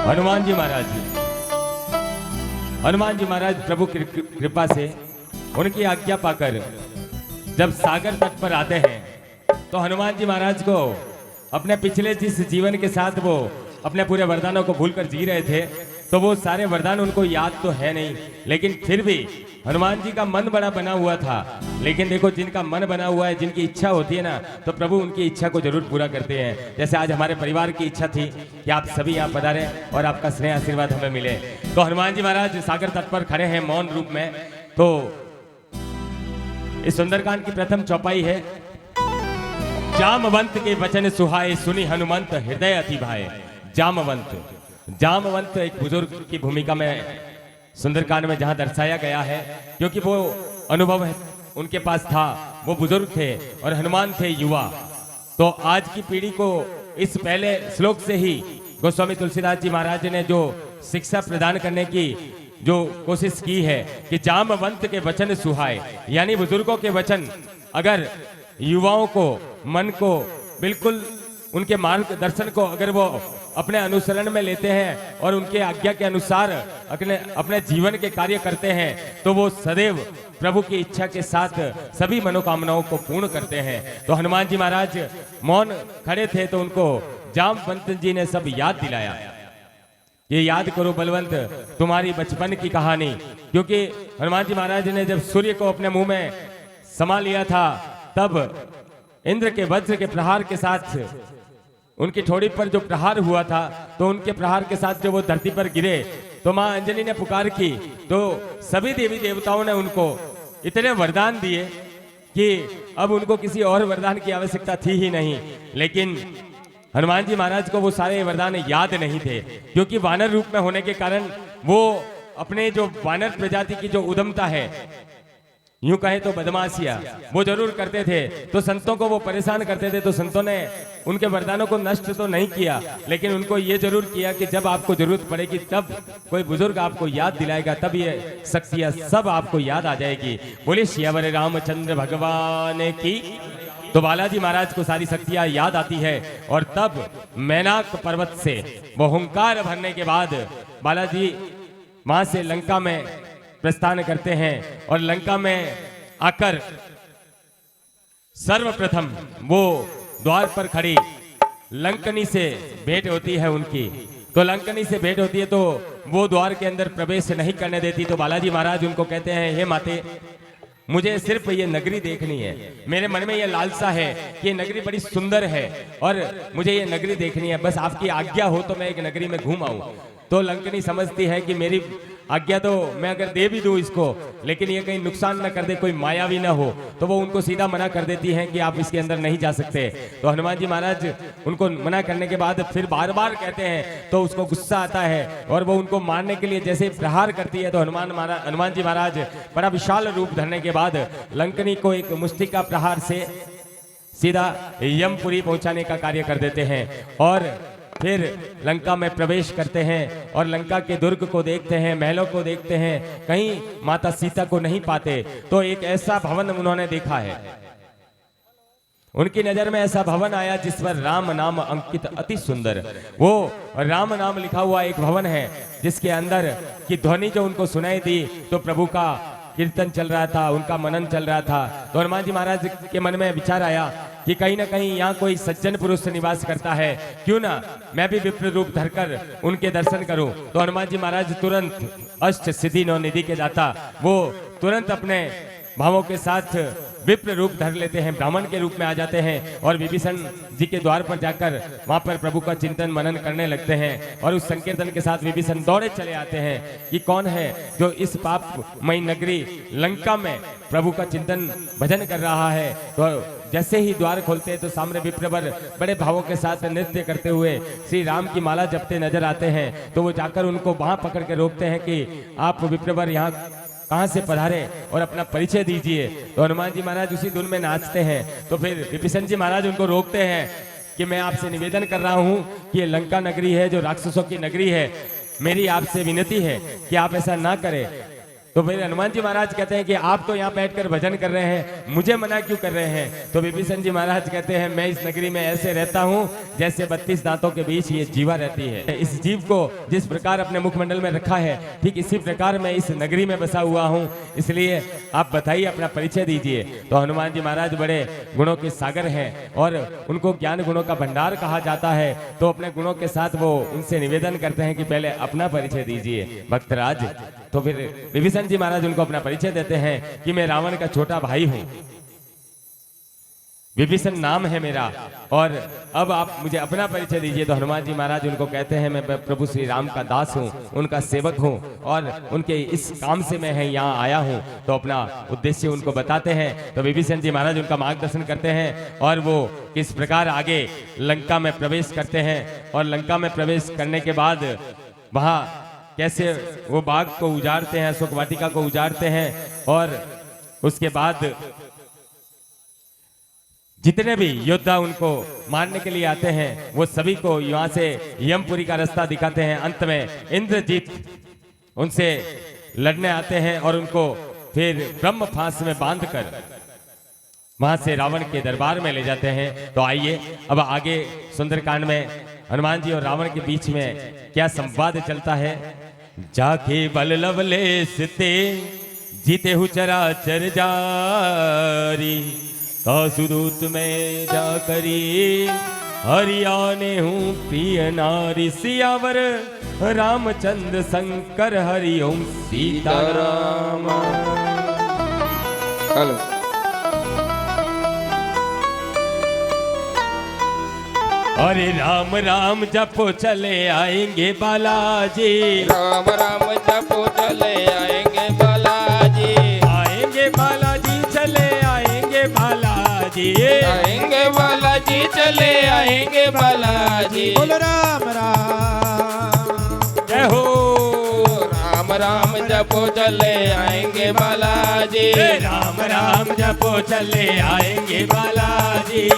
हनुमान जी महाराज हनुमान जी महाराज प्रभु की कृपा से उनकी आज्ञा पाकर जब सागर तट पर आते हैं तो हनुमान जी महाराज को अपने पिछले जिस जीवन के साथ वो अपने पूरे वरदानों को भूलकर जी रहे थे, तो वो सारे वरदान उनको याद तो है नहीं, लेकिन फिर भी हनुमान जी का मन बड़ा बना हुआ था। लेकिन देखो, जिनका मन बना हुआ है, जिनकी इच्छा होती है ना, तो प्रभु उनकी इच्छा को जरूर पूरा करते हैं। जैसे आज हमारे परिवार की इच्छा थी कि आप सभी यहाँ पधारें और आपका स्नेह आशीर्वाद हमें मिले, तो हनुमान जी महाराज सागर तट पर खड़े हैं मौन रूप में। तो इस सुंदरकांड की प्रथम चौपाई है, जामवंत के वचन सुहाए सुनी हनुमंत हृदय अति भाए। जामवंत एक बुजुर्ग की भूमिका में सुंदरकांड में जहां दर्शाया गया है, क्योंकि वो अनुभव है उनके पास था, वो बुजुर्ग थे और हनुमान थे युवा। तो आज की पीढ़ी को इस पहले श्लोक से ही गोस्वामी तुलसीदास जी महाराज ने जो शिक्षा प्रदान करने की जो कोशिश की है कि जामवंत के वचन सुहाए, यानी बुजुर्गों के वचन अगर युवाओं को, मन को, बिल्कुल उनके मार्गदर्शन को अगर वो अपने अनुसरण में लेते हैं और उनके आज्ञा के अनुसार अपने जीवन के कार्य करते हैं, तो वो सदैव प्रभु की इच्छा के साथ सभी मनोकामनाओं को पूर्ण करते हैं। तो हनुमान जी महाराज मौन खड़े थे, तो उनको जामवंत जी ने सब याद दिलाया। ये याद करो बलवंत तुम्हारी बचपन की कहानी, क्योंकि हनुमान जी महाराज ने जब सूर्य को अपने मुंह में समा लिया था, तब इंद्र के वज्र के प्रहार के साथ उनकी ठोड़ी पर जो प्रहार हुआ था, तो उनके प्रहार के साथ जब वो धरती पर गिरे, तो मां अंजलि ने पुकार की, तो सभी देवी देवताओं ने उनको इतने वरदान दिए कि अब उनको किसी और वरदान की आवश्यकता थी ही नहीं। लेकिन हनुमान जी महाराज को वो सारे वरदान याद नहीं थे, क्योंकि वानर रूप में होने के कारण वो अपने जो वानर प्रजाति की जो उद्दमता है, यूं कहे तो बदमाशिया, वो जरूर करते थे। तो संतों को वो परेशान करते थे, तो संतों ने उनके वरदानों को नष्ट तो नहीं किया, लेकिन उनको ये जरूर किया कि जब आपको जरूरत पड़ेगी, तब कोई बुजुर्ग आपको याद दिलाएगा, तब ये शक्तियां सब आपको याद आ जाएगी। बोले सियावर रामचंद्र भगवान की। तो बालाजी महाराज को सारी शक्तियां याद आती है, और तब मैनाक पर्वत से वो हुंकार भरने के बाद बालाजी वहां से लंका में प्रस्थान करते हैं, और लंका में आकर सर्वप्रथम वो द्वार पर खड़ी लंकनी से भेंट होती है उनकी। तो लंकनी से भेंट होती है, तो वो द्वार के अंदर प्रवेश नहीं करने देती। तो बालाजी महाराज उनको कहते हैं, हे माते, मुझे सिर्फ ये नगरी देखनी है, मेरे मन में ये लालसा है कि ये नगरी बड़ी सुंदर है और मुझे ये नगरी देखनी है, बस आपकी आज्ञा हो तो मैं एक नगरी में घूम आऊं। तो लंकनी समझती है कि मेरी आज्ञा तो मैं अगर दे भी दूं इसको, लेकिन ये कहीं नुकसान न कर दे, कोई मायावी ना हो, तो वो उनको सीधा मना कर देती हैं कि आप इसके अंदर नहीं जा सकते। तो हनुमान जी महाराज उनको मना करने के बाद फिर बार बार कहते हैं, तो उसको गुस्सा आता है और वो उनको मारने के लिए जैसे प्रहार करती है, तो हनुमान जी महाराज बड़ा विशाल रूप धरने के बाद लंकनी को एक मुष्टिका प्रहार से सीधा यमपुरी पहुंचाने का कार्य कर देते हैं, और फिर लंका में प्रवेश करते हैं और लंका के दुर्ग को देखते हैं, महलों को देखते हैं, कहीं माता सीता को नहीं पाते। तो एक ऐसा भवन उन्होंने देखा है, उनकी नजर में ऐसा भवन आया जिस पर राम नाम अंकित, अति सुंदर वो राम नाम लिखा हुआ एक भवन है, जिसके अंदर की ध्वनि जो उनको सुनाई दी, तो प्रभु का कीर्तन चल रहा था, उनका मनन चल रहा था। तो हनुमान जी महाराज के मन में विचार आया कि कहीं ना कहीं यहाँ कोई सज्जन पुरुष निवास करता है, क्यों ना मैं भी विप्र रूप धरकर उनके दर्शन करूं। तो हनुमान जी महाराज तुरंत अष्ट सिद्धि नौ निधि के दाता, वो तुरंत अपने भावों के साथ विप्र रूप धर लेते हैं, ब्राह्मण के रूप में आ जाते हैं, और विभीषण जी के द्वार पर जाकर वहां पर प्रभु का चिंतन मनन करने लगते हैं। और उस संकीर्तन के साथ विभीषण दौड़े चले आते हैं कि कौन है जो इस पापमयी नगरी लंका में प्रभु का चिंतन भजन कर रहा है। तो जैसे ही द्वार खोलते हैं, तो सामने विप्रवर बड़े भावों के साथ नृत्य करते हुए श्री राम की माला जपते नजर आते हैं। तो वो जाकर उनको वहां पकड़ के रोकते हैं कि आप विप्रवर यहाँ कहां से पधारे और अपना परिचय दीजिए। तो हनुमान जी महाराज उसी धुन में नाचते हैं। तो फिर विभीषण जी महाराज उनको रोकते हैं कि मैं आपसे निवेदन कर रहा हूं कि ये लंका नगरी है, जो राक्षसों की नगरी है, मेरी आपसे विनती है कि आप ऐसा ना करें। तो फिर हनुमान जी महाराज कहते हैं कि आप तो यहाँ बैठकर भजन कर रहे हैं, मुझे मना क्यों कर रहे हैं? तो विभीषण जी महाराज कहते हैं मैं इस नगरी में ऐसे रहता हूँ जैसे 32 दांतों के बीच ये जीवा रहती है। इस जीव को जिस प्रकार अपने मुखमंडल में रखा है, ठीक इसी प्रकार मैं इस नगरी में बसा हुआ हूँ, इसलिए आप बताइए, अपना परिचय दीजिए। तो हनुमान जी महाराज बड़े गुणों के सागर हैं और उनको ज्ञान गुणों का भंडार कहा जाता है। तो अपने गुणों के साथ वो उनसे निवेदन करते हैं कि पहले अपना परिचय दीजिए भक्तराज। तो फिर विभीषण जी महाराज उनको अपना परिचय देते हैं कि मैं रावण का छोटा भाई हूं, विभीषण नाम है मेरा, और अब आप मुझे अपना परिचय दीजिए। तो हनुमान जी महाराज उनको कहते हैं मैं प्रभु श्री राम का दास हूं, उनका सेवक हूं और उनके इस काम से मैं यहाँ आया हूं। तो अपना उद्देश्य उनको बताते हैं। तो विभीषण जी महाराज उनका मार्गदर्शन करते हैं और वो किस प्रकार आगे लंका में प्रवेश करते हैं, और लंका में प्रवेश करने के बाद वहां कैसे वो बाग को उजाड़ते हैं, अशोक वाटिका को उजाड़ते हैं, और उसके बाद जितने भी योद्धा उनको मारने के लिए आते हैं वो सभी को यहाँ से यमपुरी का रास्ता दिखाते हैं। अंत में इंद्रजीत उनसे लड़ने आते हैं और उनको फिर ब्रह्म फांस में बांधकर वहां से रावण के दरबार में ले जाते हैं। तो आइए अब आगे सुंदरकांड में हनुमान जी और रावण के बीच में क्या संवाद चलता है। जाके बल लवलेश ते जीते हु चराचर जारी, सुदूत में जा करी हरियाने हूँ प्रिय नारी, सियावर रामचंद्र शंकर हरिओम सीताराम। हेलो अरे राम राम जपो चले आएंगे बालाजी, राम राम जपो चले आएंगे बालाजी, आएंगे बालाजी चले आएंगे बालाजी, आएंगे बालाजी चले आएंगे बालाजी। बोलो राम राम जय हो। राम राम जपो चले आएंगे बालाजी, राम राम जपो चले आएंगे बालाजी।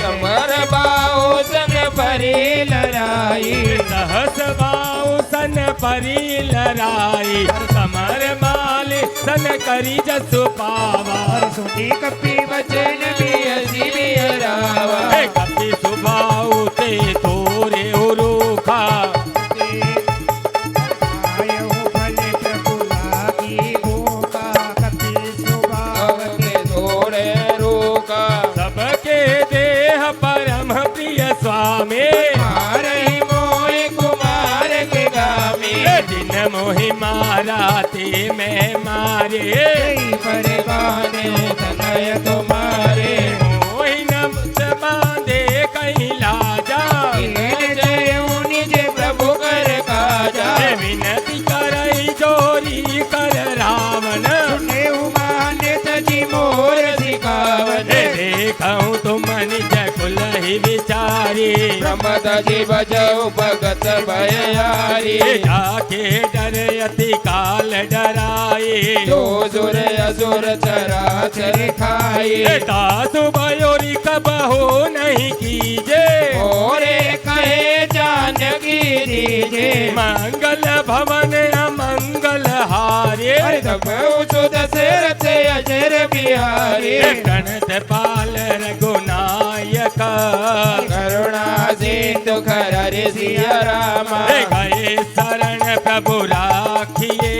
कमर बाऊ सन परी लड़ाई, सहस बाऊ सन परी लड़ाई, कमर माल सन करी जसु पावा, सुनी कपी वचन भी हसी भी हरावा, कपि सुबाऊ ते तोरे उरुखा, मोहि मारा ते मैं मारे, परवाने तनय तुम्हारे, मोहि नमस बांधे कहीं लाजा, जय निज प्रभु कर काजा, विनती करई जोरी कर रावण, माने तजी मोर सिखावन, देखऊं तुम निज कुल ही विचारी, प्रमद जी बजऊ भगत भयारी, जाके डर अति काल डराए, जो सुर असुर चराचर खाए, दासु बयोरी कब हो नहीं कीजे, और कहे जानकी दीजे, मंगल भवन अमंगल हारे, दशरथ अजर बिहारी, गणत पाल रघुनायक, करुणा सिंधु खर सिया राम, गए शरण प्रभु राखिए,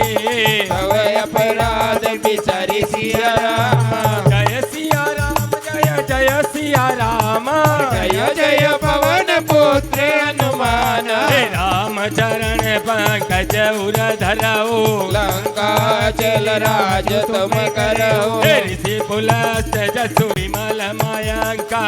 अपराध बिचारी सिया राम, जय सिया राम जय जय सिया राम, जय जय पवन पुत्र हनुमान, राम चरण पंकज उर धरऊ, लंका चल राज तुम करो, ऋषि पुलस्त जसु विमल मायंका,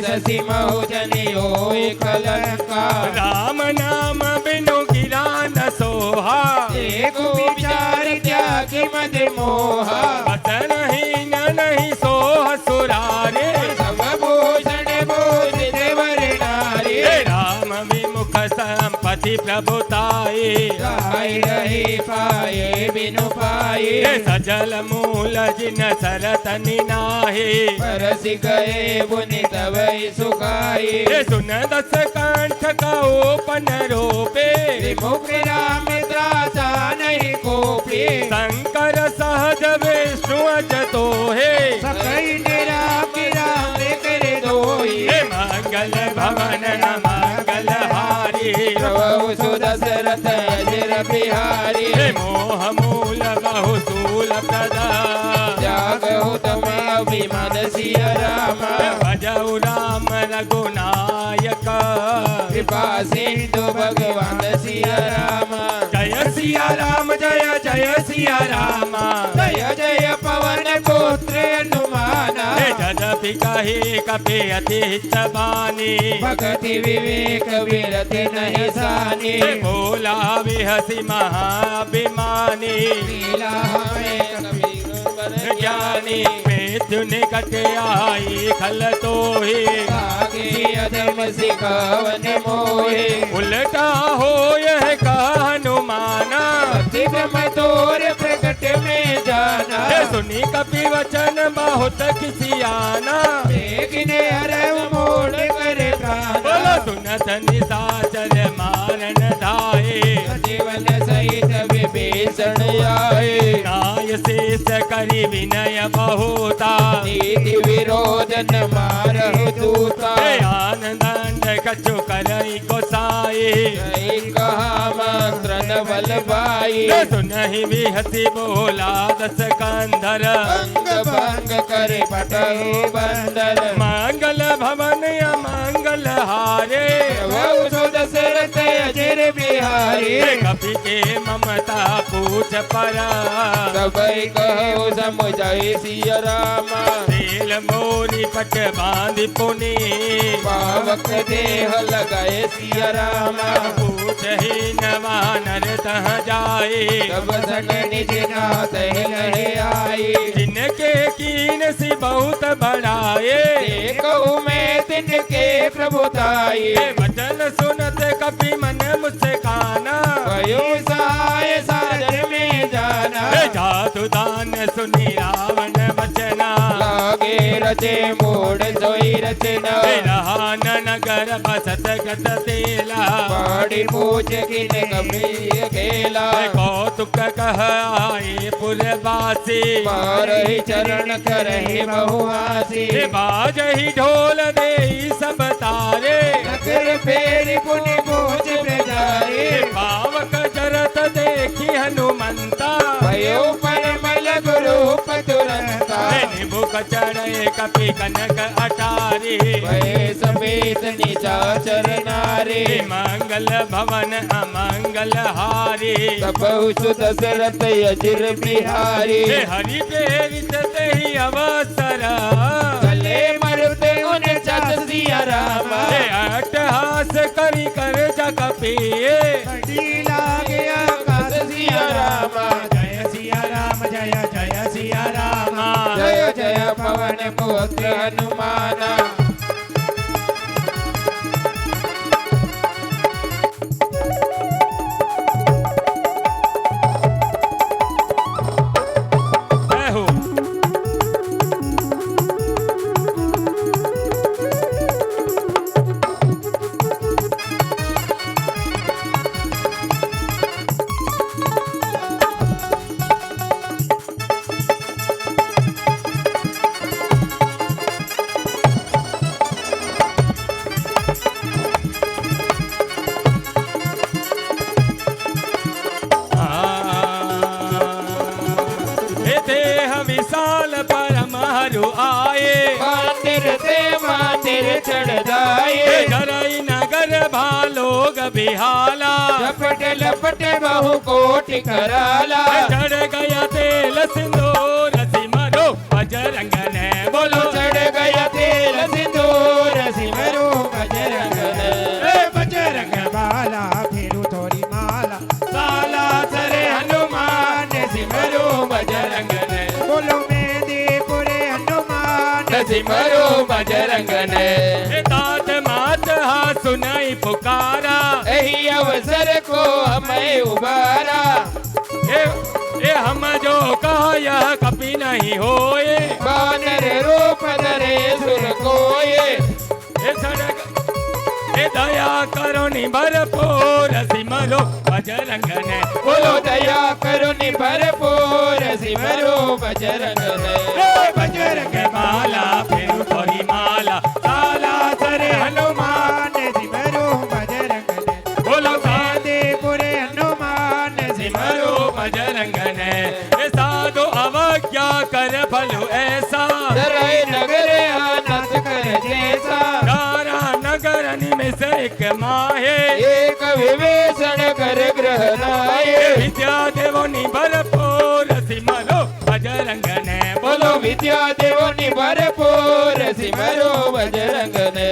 शशि महुजनि होय कलंका, राम नाम बिनु गिरा न सोहा, एक विचार त्यागी मद मोहा, वतन ही नहीं सोह सुरारे, सब भूषण भूषित वर नारी, राम विमुख संपत्ति प्रभुताई गाय रही पाए बिनु पाए हे सजल मूल जिन सरतनि नाही परसि गए बुनि तवै सुखाई हे सुन दस कंठ कौपन रूपे विमुख राम त्रासा नहीं कोपी शंकर सहज विष्णु अजतो हे सकई निराकिरा करे दोई हे मंगल भवन न मंगल हारी प्रभु सुदशरथ अजर बिहारी हे मोह मूल बहु सूल प्रदा जागहु तम अभिमान सिया राम भजऊ राम रघुनायक कृपा सिंधु भगवान सिया राम जय सिया राम जय जय सिया राम जय जय पवन पुत्र हनुमान हे जदपि कहे कपि अति हितबानी भक्ति विवेक विरति नहीं सानी हे भोला विहसी महाभिमानी लीला हमें कबीर ज्ञानी मृत्यु निकट आई खल तो ही आगे अधम सिखावन मोहे उल्टा हो यह का हनुमाना अति भ्रम तोर प्रकट में जाना हे सुनी कपि वचन बहुत किसियाना देखने हरव मोड़ करे प्राण बोलो सुनत निशाचर मारन धाये जीवन सहित विभीषण आए नाय शेष करि विनय बहुता नीति विरोध न मारहु दूता हे आनंद कछु करई गोसाई नहीं कहा मात्र न बल भाई हे सुनहि विहसी बोला दस कंधर अंग भंग करे पटहु बंदर मंगल भवन अमंगल हारे प्रभु सुदशरथ अजर बिहारी हे कपि के ममता पूछ परा सबई कहु समुझाई सिया राम तेल मोरी पट बांध पुनी पावक देह लगाए सिया राम पूछ ही नवानर तह जाए तब सन निज नाथ लहे आई जिनके कीन सी बहुत बढ़ाए देखहु मैं तिनके प्रभुताई हे वचन सुनत कपि मन मुस्काना भयो सहाय साधन में जाना हे जातु दान सुनी रावण वचना लागे रचे मोड़ सोई रचना हे रहान नगर बसत गत तेला पाड़ी पूछ किन कभी अकेला हे कौतुक कह आए पुरवासी मारहि चरण करहि बहुआसी हे बाजहि ढोल दे सब तारे नगर फेरि पुनि बोझ प्रजारे हे पावक जरत देखी हनुमंता भयो परमल गुरु तुरंता हे निबुक चढ़े कपि कनक अटारी भय समेत निचाचर नारे हे मंगल भवन अमंगल हारी सबहु सुदशरथ अजर बिहारी हे हरि प्रेरित तेहि अवसर चले मरुते उन चत सिया राम हे अट्टहास करि कर जग पिए बड़ी लागे आकाश सिया राम जय सिया राम जय जय सिया राम जय जय पवन पुत्र हनुमाना जय हो हे देह विशाल परम हरु आए मंदिर चढ़ जाए हे धरई नगर भालोग बिहाला झपट लपट बहु कोटि कराला चढ़ गया तेल सिंदूर सिमरो बजरंग ने बोलो चढ़ गया तेल सिंदूर सिमरो बजरंग ए बजरंग बाला फेरू थोड़ी माला साला सरे हनुमान सिमरो बजरंग ने बोलो मेदीपुरे हनुमान सिमरो बजरंग ने हे तात मात हा सुनाई पुकारा ए यह कभी नहीं होए। बानर रूप धरे सुर कोये। ए दया करो नि भरपूर सिमरो बजरंग ने। बोलो दया करो नि भरपूर सिमरो बजरंग ने। बजरंग माला फेरू तोरी माला साला सरे हनुमान सिमरो बजरंग ने। बोलो पूरे हनुमान सिमरो बजरंग ने। साधु अवज्ञा कर भलो ऐसा धराए नगर आनंद कर जैसा। तारा नगर में से एक माहे एक विवेचन कर ग्रह लाए। विद्या देवो नि भरपूर सिमरो बजरंग ने। बोलो विद्या देवो नि भरपूर सिमरो बजरंग ने।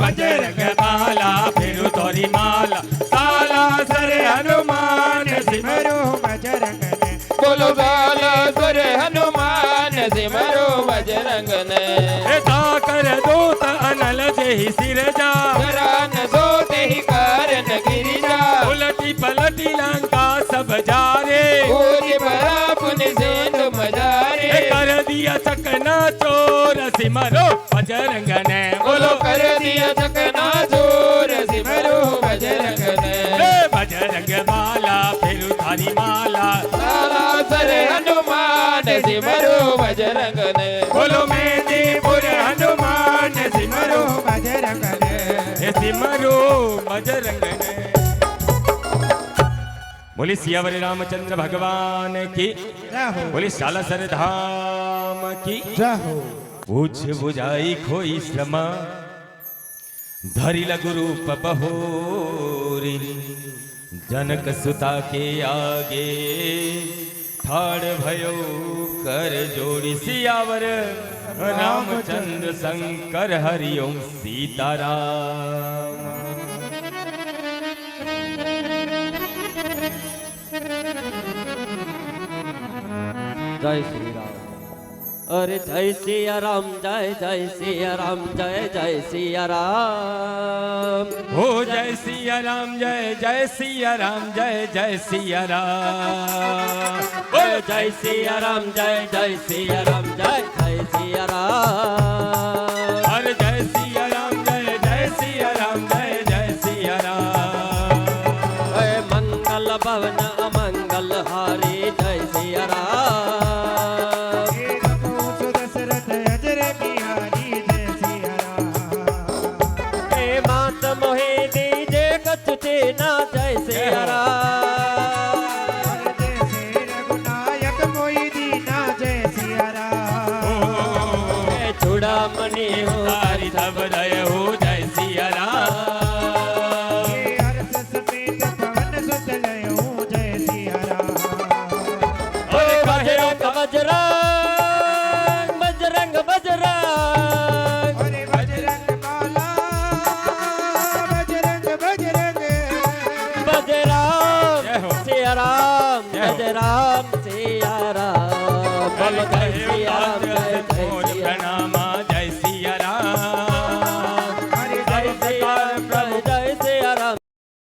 बजरंग माला फेरू तोरी माला साला सरे हनुमान सिमरो बजरंग ने। बोलो बाला सुर हनुमान सिमरो बजरंग ने। कर दूत अनल जेहि सिरजा करान सोते ही कारण गिरिजा। उलटी पलटी लंका सब जारे पूरी बड़ा पुन सेंधु मजारे। कर दिया चकना चोर सिमरो बजरंग ने। बोलो कर दिया चकना चोर सिमरो बजरंग ने। बजरंग माला फिर थारी माला साला सर हनुमान सिमरो बजरंग ने। बोलो मेदीपुर हनुमान सिमरो बजरंग ने। सिमरो बजरंग ने। बोली सियावर रामचंद्र भगवान की। जाहो बोली सालासर धाम की। जाहो। पूछ बुझाई खोई श्रमा धरी लघु रूप बहोरी। जनक सुता के आगे ठाड़ भयो कर जोड़ी। सियावर रामचंद्र शंकर हरिओम सीताराम। जय श्री राम। अरे जय सिया राम जय जय सिया राम जय जय सिया राम। हो जय सिया राम जय जय सिया राम जय जय सिया राम। जय सिया राम जय जय सिया राम जय जय सिया राम। अरे जय सिया राम जय जय सिया राम जय जय सिया राम। मंगल भवन अमंगल हारी जय सिया राम। दशरथ अजर बिहारी जय सिया राम। मात मोहे दीजे कछुते ना जय सिया राम। जय श्री रघुनायक मोई दीना जय सिया राम। चूड़ामणि हो तारी सब दय हो जय सिया राम। हर्ष समेत पवन सुत लयो जय सिया राम। बजरंग बजरंग बजरंग बजरंग। अरे बजरंग बाला बजरंग बजरंग। बजराम जय हो। सिया राम जय हो। बजराम सिया राम। बोलो जय सिया राम जय जय सिया राम। प्रणाम